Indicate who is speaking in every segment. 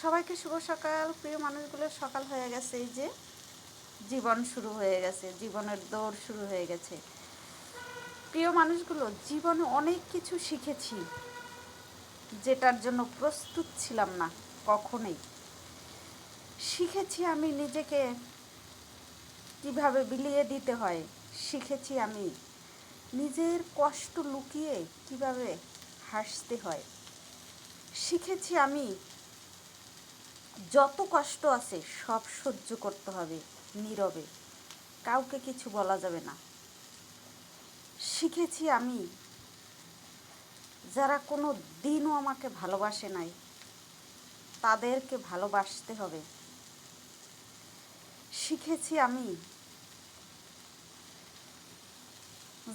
Speaker 1: সবাইকে শুভ সকাল। প্রিয় মানুষগুলোর সকাল হয়ে গেছে, এই যে জীবন শুরু হয়ে গেছে, জীবনের দৌড় শুরু হয়ে গেছে। প্রিয় মানুষগুলো, জীবনে অনেক কিছু শিখেছি যেটার জন্য প্রস্তুত ছিলাম না কখনোই। শিখেছি আমি নিজেকে কিভাবে বিলিয়ে দিতে হয়, শিখেছি আমি নিজের কষ্ট লুকিয়ে কিভাবে হাসতে হয়, শিখেছি আমি যত কষ্ট আছে সব সহ্য করতে হবে নীরবে, কাউকে কিছু বলা যাবে না। শিখেছি আমি যারা কোনো দিনও আমাকে ভালোবাসে নাই তাদেরকে ভালোবাসতে হবে। শিখেছি আমি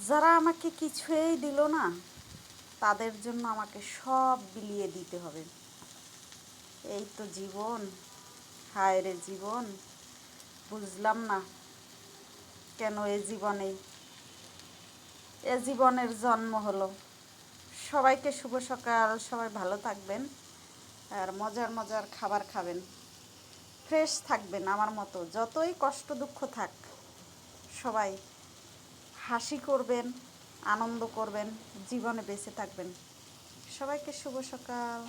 Speaker 1: যারা আমাকে কিছুই দিল না তাদের জন্য আমাকে সব বিলিয়ে দিতে হবে। এই তো জীবন। হায় রে জীবন, বুঝলাম না কেন এ জীবনের জন্ম হলো। সবাইকে শুভ সকাল। সবাই ভালো থাকবেন আর মজার মজার খাবার খাবেন, ফ্রেশ থাকবেন। আমার মতো যতই কষ্ট দুঃখ থাক, সবাই হাসি করবেন, আনন্দ করবেন, জীবনে বেঁচে থাকবেন। সবাইকে শুভ সকাল।